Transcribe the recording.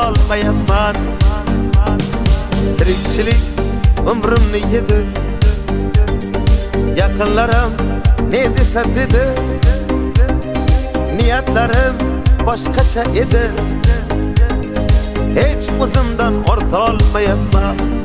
ortolmayapman. Tirikchilik umrimni yedi, yaqinlarim ne desa dedi. Niyatlarim boshqacha edi, hech o'zimdan ortolmayapman.